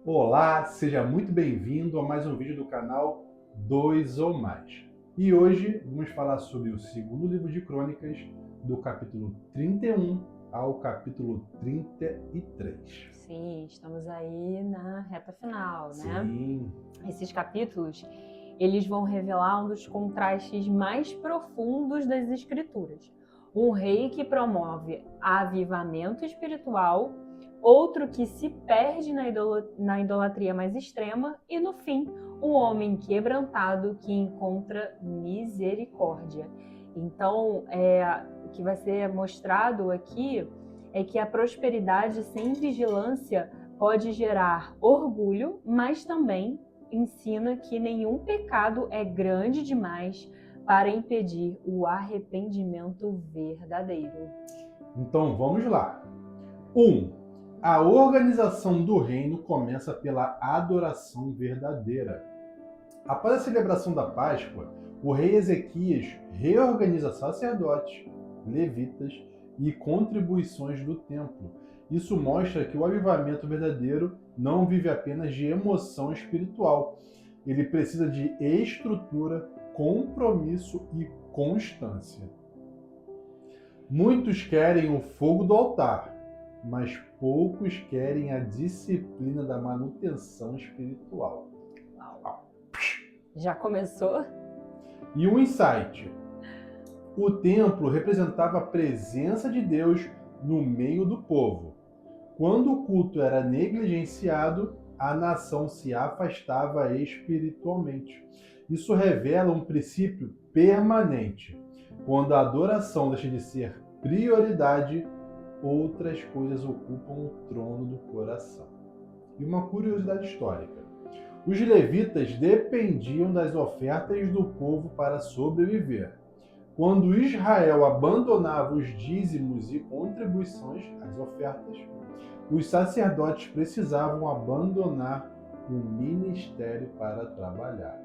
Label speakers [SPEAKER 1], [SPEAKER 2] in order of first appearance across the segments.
[SPEAKER 1] Olá, seja muito bem-vindo a mais um vídeo do canal Dois ou Mais. E hoje vamos falar sobre o segundo livro de Crônicas, do capítulo 31 ao capítulo 33.
[SPEAKER 2] Sim, estamos aí na reta final, né?
[SPEAKER 1] Sim,
[SPEAKER 2] Esses capítulos, eles vão revelar um dos contrastes mais profundos das Escrituras. Um rei que promove avivamento espiritual, outro que se perde na idolatria mais extrema e, no fim, um homem quebrantado que encontra misericórdia. Então, o que vai ser mostrado aqui é que a prosperidade sem vigilância pode gerar orgulho, mas também ensina que nenhum pecado é grande demais para impedir o arrependimento verdadeiro.
[SPEAKER 1] então vamos lá. 1. A organização do reino começa pela adoração verdadeira. Após a celebração da Páscoa, o rei Ezequias reorganiza sacerdotes, levitas e contribuições do templo. Isso mostra que o avivamento verdadeiro não vive apenas de emoção espiritual. Ele precisa de estrutura, compromisso e constância. Muitos querem o fogo do altar, mas poucos querem a disciplina da manutenção espiritual.
[SPEAKER 2] Já começou?
[SPEAKER 1] E um insight: o templo representava a presença de Deus no meio do povo. Quando o culto era negligenciado, a nação se afastava espiritualmente. Isso revela um princípio permanente. Quando a adoração deixa de ser prioridade, outras coisas ocupam o trono do coração. E uma curiosidade histórica: os levitas dependiam das ofertas do povo para sobreviver. Quando Israel abandonava os dízimos e contribuições, as ofertas, os sacerdotes precisavam abandonar o ministério para trabalhar.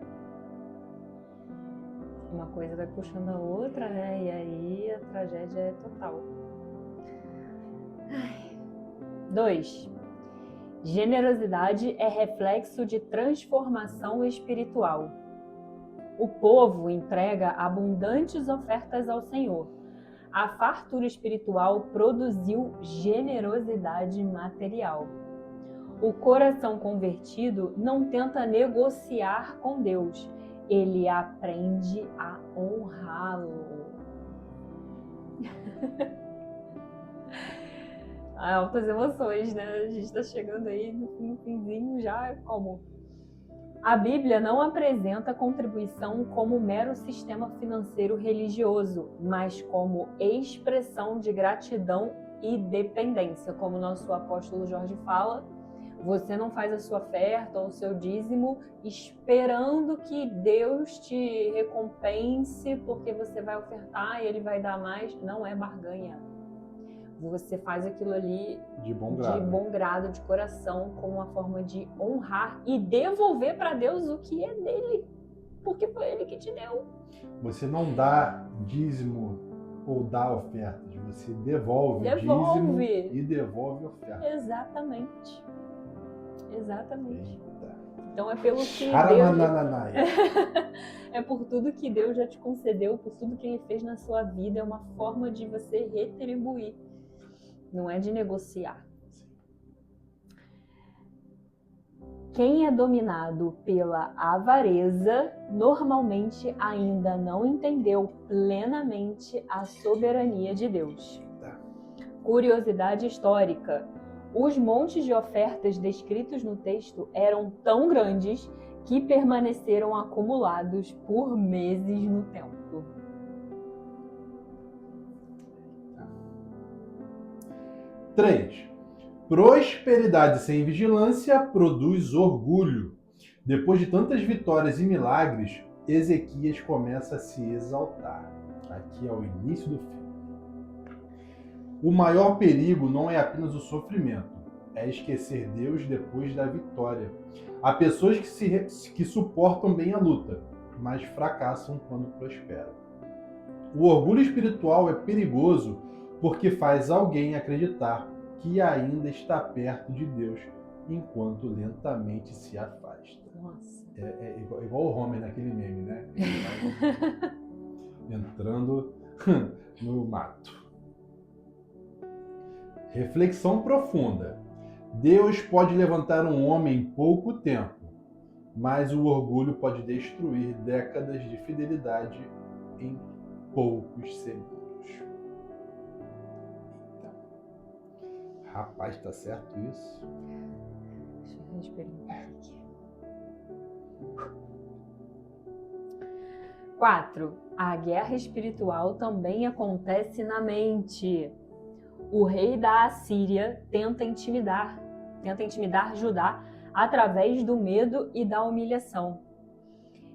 [SPEAKER 2] Uma coisa vai puxando a outra, né? E aí a tragédia é total. 2. Generosidade é reflexo de transformação espiritual. O povo entrega abundantes ofertas ao Senhor. A fartura espiritual produziu generosidade material. O coração convertido não tenta negociar com Deus, ele aprende a honrá-lo. Altas emoções, né? A gente está chegando aí no finzinho já como... A Bíblia não apresenta contribuição como mero sistema financeiro religioso, mas como expressão de gratidão e dependência. Como o nosso apóstolo Jorge fala, você não faz a sua oferta ou o seu dízimo esperando que Deus te recompense porque você vai ofertar e Ele vai dar mais. Não é barganha. Você faz aquilo ali
[SPEAKER 1] De bom
[SPEAKER 2] grado, de coração, como uma forma de honrar e devolver para Deus o que é dele, porque foi Ele que te deu.
[SPEAKER 1] Você não dá dízimo ou dá ofertas, você devolve dízimo e devolve oferta.
[SPEAKER 2] Exatamente.
[SPEAKER 1] Eita.
[SPEAKER 2] Então é pelo que é por tudo que Deus já te concedeu, por tudo que Ele fez na sua vida, é uma forma de você retribuir. Não é de negociar. Quem é dominado pela avareza, normalmente ainda não entendeu plenamente a soberania de Deus. Curiosidade histórica: os montes de ofertas descritos no texto eram tão grandes que permaneceram acumulados por meses no templo.
[SPEAKER 1] 3. Prosperidade sem vigilância produz orgulho. Depois de tantas vitórias e milagres, Ezequias começa a se exaltar. Aqui é o início do fim. O maior perigo não é apenas o sofrimento, é esquecer Deus depois da vitória. Há pessoas que suportam bem a luta, mas fracassam quando prosperam. O orgulho espiritual é perigoso porque faz alguém acreditar que ainda está perto de Deus, enquanto lentamente se afasta.
[SPEAKER 2] Nossa.
[SPEAKER 1] É igual o Homer naquele meme, né? Ele vai entrando no mato. Reflexão profunda. Deus pode levantar um homem em pouco tempo, mas o orgulho pode destruir décadas de fidelidade em poucos segundos. Eita. Rapaz, tá certo isso?
[SPEAKER 2] Deixa eu respirar um pouquinho aqui. 4. A guerra espiritual também acontece na mente. O rei da Assíria tenta intimidar Judá através do medo e da humilhação.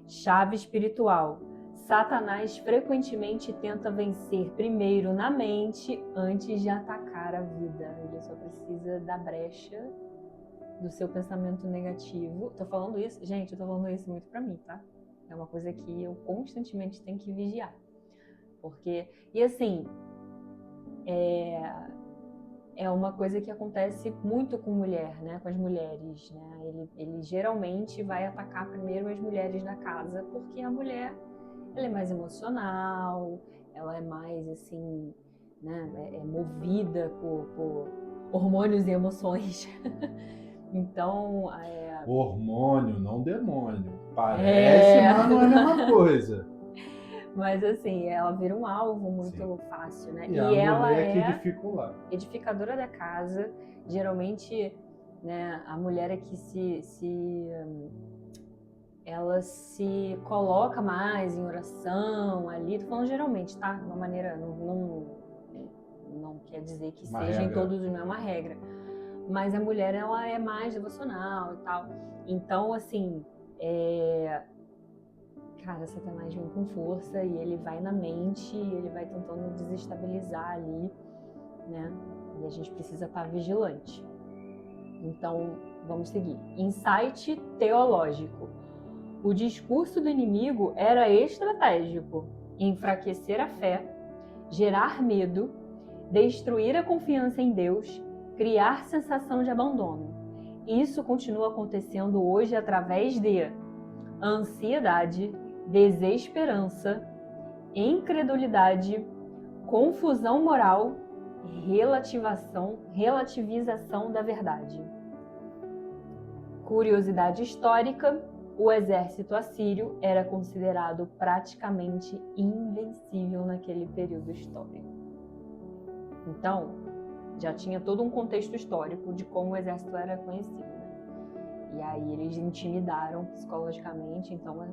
[SPEAKER 2] Chave espiritual. Satanás frequentemente tenta vencer primeiro na mente antes de atacar a vida. Ele só precisa da brecha do seu pensamento negativo. Tô falando isso, gente, eu tô falando isso muito pra mim, tá? É uma coisa que eu constantemente tenho que vigiar. Porque, e assim, é uma coisa que acontece muito com mulher, né? Com as mulheres, né? Ele geralmente vai atacar primeiro as mulheres da casa, porque a mulher, ela é mais emocional, ela é mais, assim, né? É movida por hormônios e emoções. Então,
[SPEAKER 1] Hormônio, não demônio. Parece, mas não é a mesma coisa.
[SPEAKER 2] Mas assim, ela vira um alvo muito
[SPEAKER 1] Sim.
[SPEAKER 2] fácil, né?
[SPEAKER 1] E
[SPEAKER 2] ela
[SPEAKER 1] mulher que
[SPEAKER 2] é
[SPEAKER 1] edifica o lar.
[SPEAKER 2] edificadora da casa. Geralmente, né, a mulher é que ela se coloca mais em oração ali. Tô falando geralmente, tá? De uma maneira, não quer dizer que
[SPEAKER 1] Uma
[SPEAKER 2] seja em
[SPEAKER 1] regra.
[SPEAKER 2] todos, não é uma regra. Mas a mulher, ela é mais devocional e tal. Então, assim, cara, Satanás vem com força e ele vai na mente, ele vai tentando desestabilizar ali, né? E a gente precisa estar vigilante. Então, vamos seguir. Insight teológico. O discurso do inimigo era estratégico: enfraquecer a fé, gerar medo, destruir a confiança em Deus, criar sensação de abandono. Isso continua acontecendo hoje através de ansiedade, desesperança, incredulidade, confusão moral, relativização da verdade. Curiosidade histórica: o exército assírio era considerado praticamente invencível naquele período histórico. Então, já tinha todo um contexto histórico de como o exército era conhecido, né? E aí eles intimidaram psicologicamente, então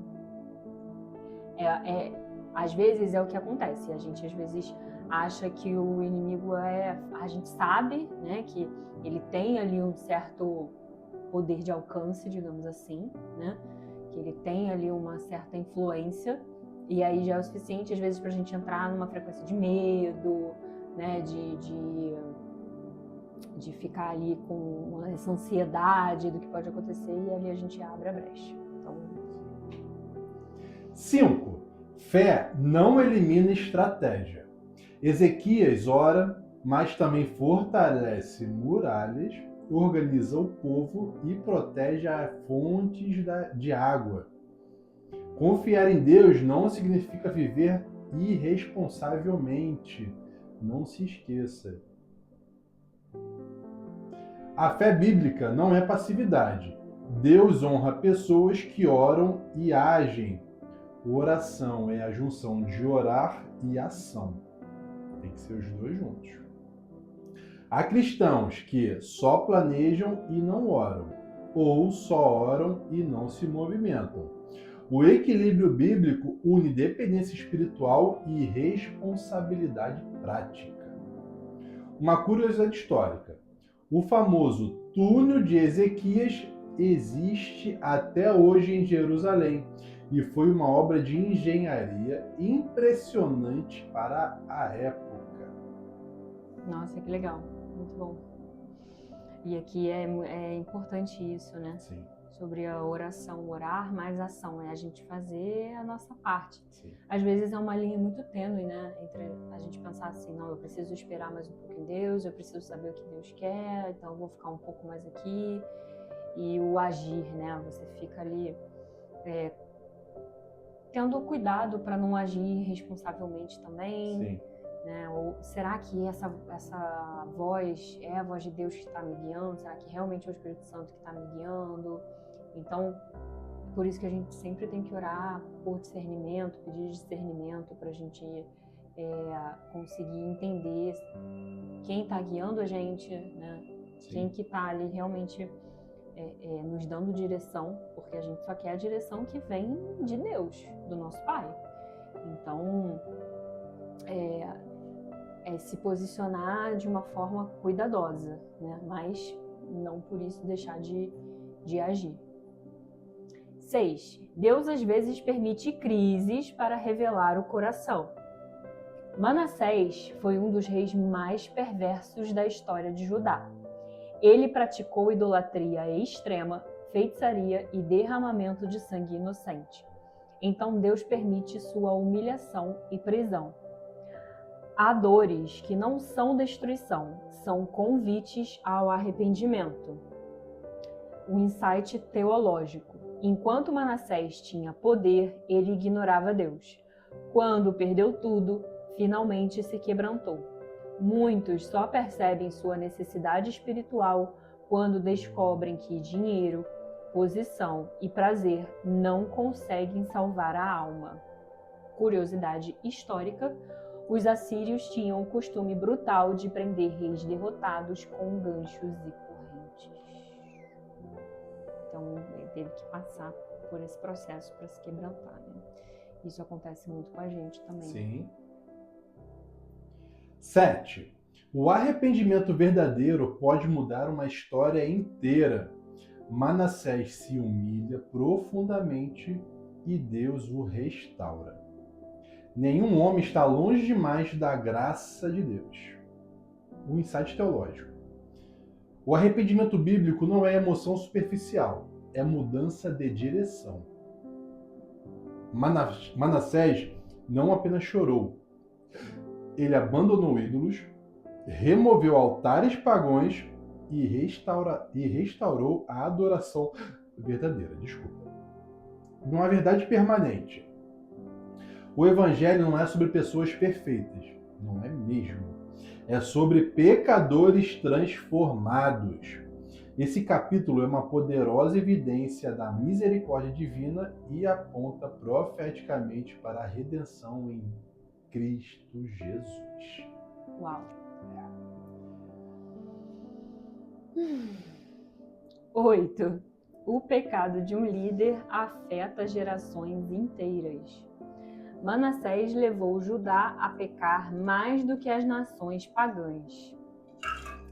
[SPEAKER 2] às vezes é o que acontece. A gente às vezes acha que o inimigo a gente sabe, né, que ele tem ali um certo poder de alcance, digamos assim, né, que ele tem ali uma certa influência, e aí já é o suficiente às vezes pra gente entrar numa frequência de medo, né, de ficar ali com essa ansiedade do que pode acontecer, e ali a gente abre a brecha. Então...
[SPEAKER 1] 5. Fé não elimina estratégia. Ezequias ora, mas também fortalece muralhas, organiza o povo e protege as fontes de água. Confiar em Deus não significa viver irresponsavelmente. Não se esqueça. A fé bíblica não é passividade. Deus honra pessoas que oram e agem. Oração é a junção de orar e ação. Tem que ser os dois juntos. Há cristãos que só planejam e não oram, ou só oram e não se movimentam. O equilíbrio bíblico une dependência espiritual e responsabilidade prática. Uma curiosidade histórica. O famoso túnel de Ezequias existe até hoje em Jerusalém e foi uma obra de engenharia impressionante para a época.
[SPEAKER 2] Nossa, que legal. Muito bom. E aqui é importante isso, né?
[SPEAKER 1] Sim.
[SPEAKER 2] sobre a oração, orar mais ação, é a gente fazer a nossa parte.
[SPEAKER 1] Sim.
[SPEAKER 2] Às vezes é uma linha muito tênue, né? Entre a gente pensar assim, não, eu preciso esperar mais um pouco em Deus, eu preciso saber o que Deus quer, então eu vou ficar um pouco mais aqui. E o agir, né? Você fica ali tendo cuidado para não agir irresponsavelmente também.
[SPEAKER 1] Sim.
[SPEAKER 2] Né? Ou será que essa voz é a voz de Deus que está me guiando? Será que realmente é o Espírito Santo que está me guiando? Então, por isso que a gente sempre tem que orar por discernimento, pedir discernimento para a gente conseguir entender quem está guiando a gente, né? Quem que está ali realmente nos dando direção, porque a gente só quer a direção que vem de Deus, do nosso Pai. Então, se posicionar de uma forma cuidadosa, né? Mas não por isso deixar de agir. 6. Deus às vezes permite crises para revelar o coração. Manassés foi um dos reis mais perversos da história de Judá. Ele praticou idolatria extrema, feitiçaria e derramamento de sangue inocente. Então Deus permite sua humilhação e prisão. Há dores que não são destruição, são convites ao arrependimento. O insight teológico. Enquanto Manassés tinha poder, ele ignorava Deus. Quando perdeu tudo, finalmente se quebrantou. Muitos só percebem sua necessidade espiritual quando descobrem que dinheiro, posição e prazer não conseguem salvar a alma. Curiosidade histórica: os assírios tinham o costume brutal de prender reis derrotados com ganchos e correntes. Então, ele teve que passar por esse processo para se quebrantar, né? Isso acontece muito com a gente também.
[SPEAKER 1] Sim. 7. O arrependimento verdadeiro pode mudar uma história inteira. Manassés se humilha profundamente e Deus o restaura. Nenhum homem está longe demais da graça de Deus. O insight teológico. O arrependimento bíblico não é emoção superficial, é mudança de direção. Manassés não apenas chorou, ele abandonou ídolos, removeu altares pagãos e restaurou a adoração verdadeira. Uma verdade permanente. O evangelho não é sobre pessoas perfeitas, não é mesmo. É sobre pecadores transformados. Esse capítulo é uma poderosa evidência da misericórdia divina e aponta profeticamente para a redenção em Cristo Jesus.
[SPEAKER 2] Uau! 8. O pecado de um líder afeta gerações inteiras. Manassés levou Judá a pecar mais do que as nações pagãs.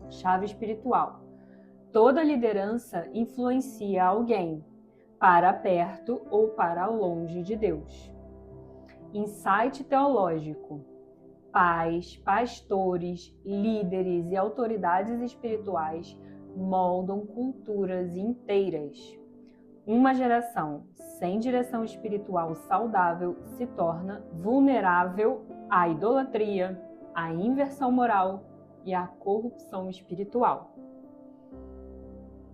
[SPEAKER 2] Chave espiritual. Toda liderança influencia alguém, para perto ou para longe de Deus. Insight teológico. Pais, pastores, líderes e autoridades espirituais moldam culturas inteiras. Uma geração sem direção espiritual saudável se torna vulnerável à idolatria, à inversão moral e à corrupção espiritual.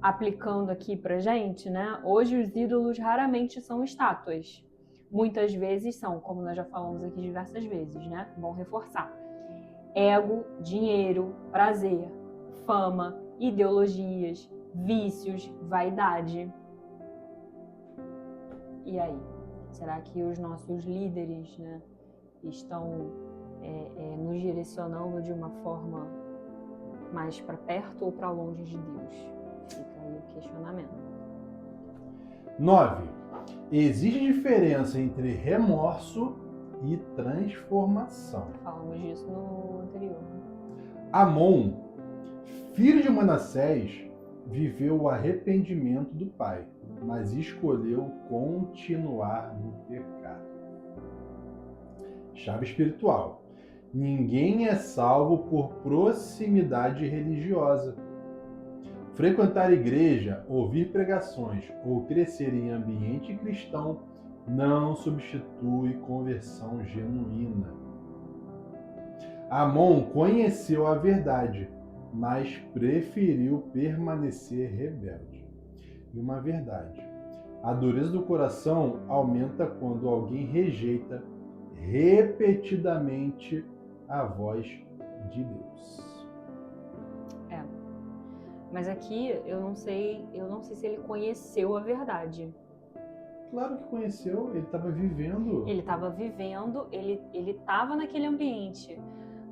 [SPEAKER 2] Aplicando aqui pra gente, né? Hoje os ídolos raramente são estátuas. Muitas vezes são, como nós já falamos aqui diversas vezes, né? Bom reforçar. Ego, dinheiro, prazer, fama, ideologias, vícios, vaidade. E aí? Será que os nossos líderes, né, estão nos direcionando de uma forma mais para perto ou para longe de Deus? Fica aí o questionamento.
[SPEAKER 1] 9. Existe diferença entre remorso e transformação.
[SPEAKER 2] Falamos disso no anterior.
[SPEAKER 1] Amon, filho de Manassés, viveu o arrependimento do pai, mas escolheu continuar no pecado. Chave espiritual. Ninguém é salvo por proximidade religiosa. Frequentar igreja, ouvir pregações ou crescer em ambiente cristão não substitui conversão genuína. Amon conheceu a verdade, mas preferiu permanecer rebelde. E uma verdade: a dureza do coração aumenta quando alguém rejeita repetidamente a voz de Deus.
[SPEAKER 2] Mas aqui eu não sei se ele conheceu a verdade.
[SPEAKER 1] Claro que conheceu, ele estava vivendo.
[SPEAKER 2] Ele estava vivendo, ele estava naquele ambiente.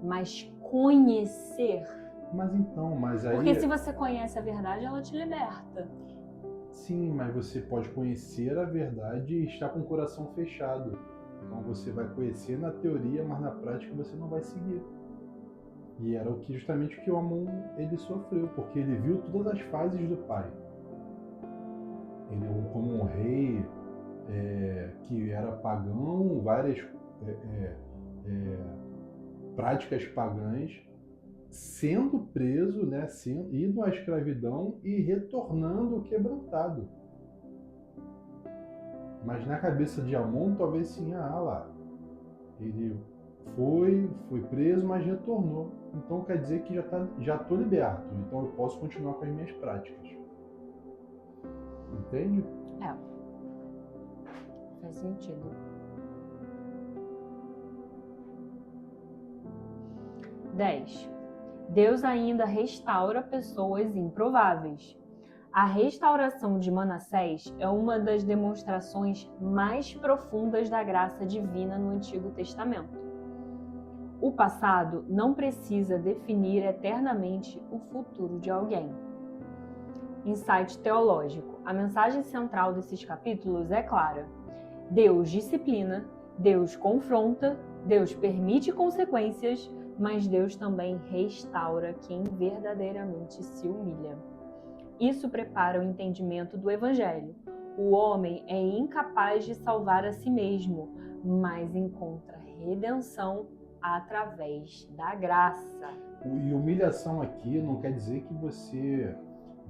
[SPEAKER 2] Mas conhecer.
[SPEAKER 1] Mas aí.
[SPEAKER 2] Porque se você conhece a verdade, ela te liberta.
[SPEAKER 1] Sim, mas você pode conhecer a verdade e estar com o coração fechado. Então você vai conhecer na teoria, mas na prática você não vai seguir. E era justamente o que o Amon ele sofreu, porque ele viu todas as fases do pai. Ele, como um rei que era pagão, várias práticas pagãs, sendo preso, né, indo à escravidão e retornando quebrantado. Mas na cabeça de Amon talvez sim, lá. Ele foi preso, mas retornou. Então quer dizer que já estou liberto. Então eu posso continuar com as minhas práticas. Entende?
[SPEAKER 2] Faz sentido. 10. Deus ainda restaura pessoas improváveis. A restauração de Manassés é uma das demonstrações mais profundas da graça divina no Antigo Testamento. O passado não precisa definir eternamente o futuro de alguém. Insight teológico. A mensagem central desses capítulos é clara. Deus disciplina, Deus confronta, Deus permite consequências, mas Deus também restaura quem verdadeiramente se humilha. Isso prepara o entendimento do Evangelho. O homem é incapaz de salvar a si mesmo, mas encontra redenção através da graça.
[SPEAKER 1] E humilhação aqui não quer dizer que você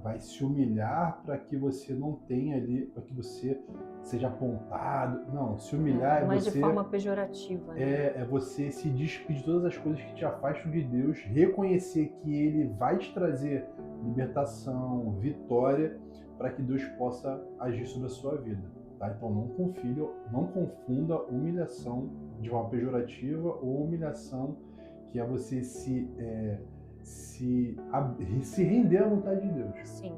[SPEAKER 1] vai se humilhar para que você não tenha ali, para que você seja apontado. Não, se humilhar é
[SPEAKER 2] mas
[SPEAKER 1] você...
[SPEAKER 2] de forma pejorativa. Né?
[SPEAKER 1] É você se despedir de todas as coisas que te afastam de Deus, reconhecer que Ele vai te trazer libertação, vitória, para que Deus possa agir sobre a sua vida. Tá? Então não confunda humilhação de forma pejorativa ou humilhação que é você se render à vontade de Deus.
[SPEAKER 2] Sim.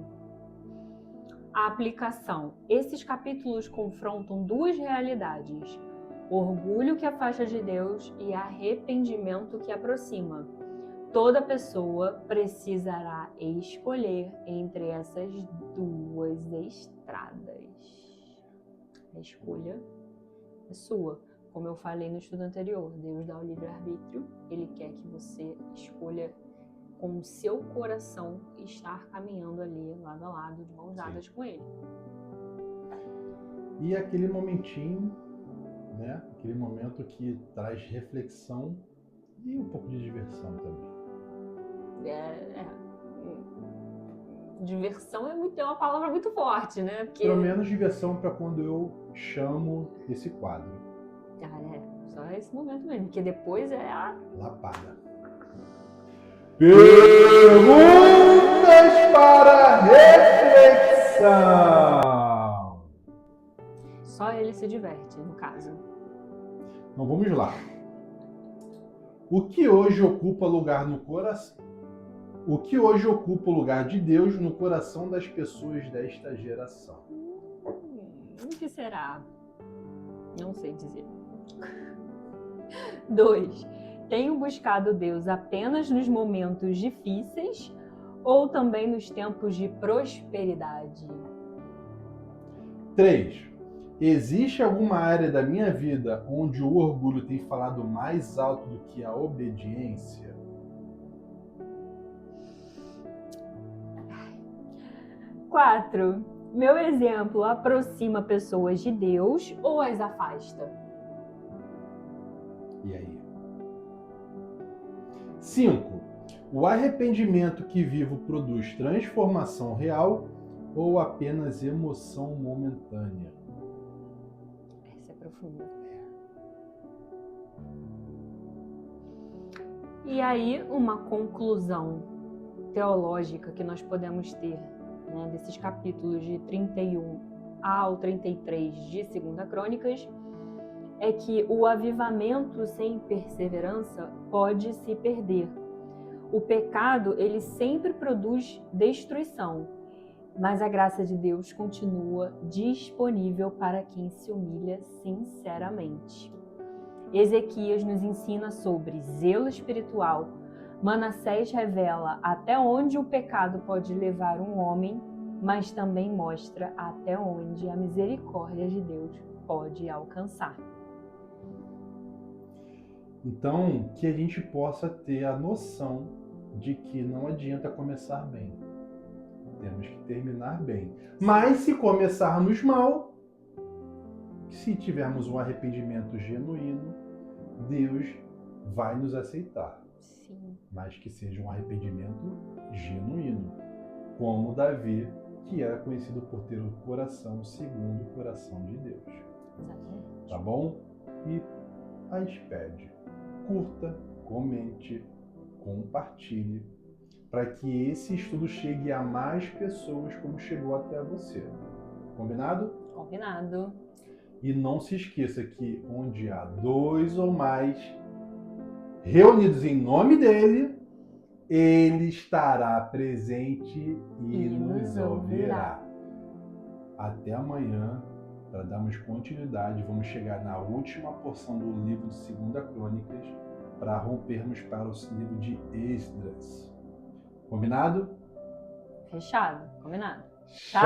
[SPEAKER 2] A aplicação. Esses capítulos confrontam duas realidades: orgulho que afasta de Deus e arrependimento que aproxima. Toda pessoa precisará escolher entre essas duas estradas. A escolha é sua. Como eu falei no estudo anterior, Deus dá o livre-arbítrio. Ele quer que você escolha com o seu coração estar caminhando ali lado a lado, de mãos dadas com Ele.
[SPEAKER 1] E aquele momentinho, né? Aquele momento que traz reflexão e um pouco de diversão também.
[SPEAKER 2] Diversão é uma palavra muito forte, né? Porque...
[SPEAKER 1] Pelo menos diversão para quando eu chamo esse quadro.
[SPEAKER 2] Só esse momento mesmo, porque depois é a
[SPEAKER 1] lapada. Perguntas para reflexão.
[SPEAKER 2] Só ele se diverte, no caso.
[SPEAKER 1] Então vamos lá. O que hoje ocupa lugar no coração? O que hoje ocupa o lugar de Deus no coração das pessoas desta geração?
[SPEAKER 2] O que será? Não sei dizer. 2. Tenho buscado Deus apenas nos momentos difíceis ou também nos tempos de prosperidade?
[SPEAKER 1] 3. Existe alguma área da minha vida onde o orgulho tem falado mais alto do que a obediência?
[SPEAKER 2] 4. Meu exemplo aproxima pessoas de Deus ou as afasta?
[SPEAKER 1] E aí? 5. O arrependimento que vivo produz transformação real ou apenas emoção momentânea?
[SPEAKER 2] Essa é profunda. E aí, uma conclusão teológica que nós podemos ter, né, desses capítulos de 31 ao 33 de 2 Crônicas, é que o avivamento sem perseverança pode se perder. O pecado, ele sempre produz destruição, mas a graça de Deus continua disponível para quem se humilha sinceramente. Ezequias nos ensina sobre zelo espiritual. Manassés revela até onde o pecado pode levar um homem, mas também mostra até onde a misericórdia de Deus pode alcançar.
[SPEAKER 1] Então, que a gente possa ter a noção de que não adianta começar bem. Temos que terminar bem. Mas se começarmos mal, se tivermos um arrependimento genuíno, Deus vai nos aceitar.
[SPEAKER 2] Sim.
[SPEAKER 1] Mas que seja um arrependimento genuíno, como Davi, que era conhecido por ter o coração segundo o coração de Deus.
[SPEAKER 2] Exatamente.
[SPEAKER 1] Tá bom? E a gente pede, curta, comente, compartilhe, para que esse estudo chegue a mais pessoas como chegou até você. Combinado?
[SPEAKER 2] Combinado.
[SPEAKER 1] E não se esqueça que onde há 2 ou mais reunidos em nome dele, ele estará presente e nos ouvirá. Até amanhã, para darmos continuidade, vamos chegar na última porção do livro de 2 Crônicas, para rompermos para o livro de Esdras. Combinado?
[SPEAKER 2] Fechado. Combinado.
[SPEAKER 1] Tchau!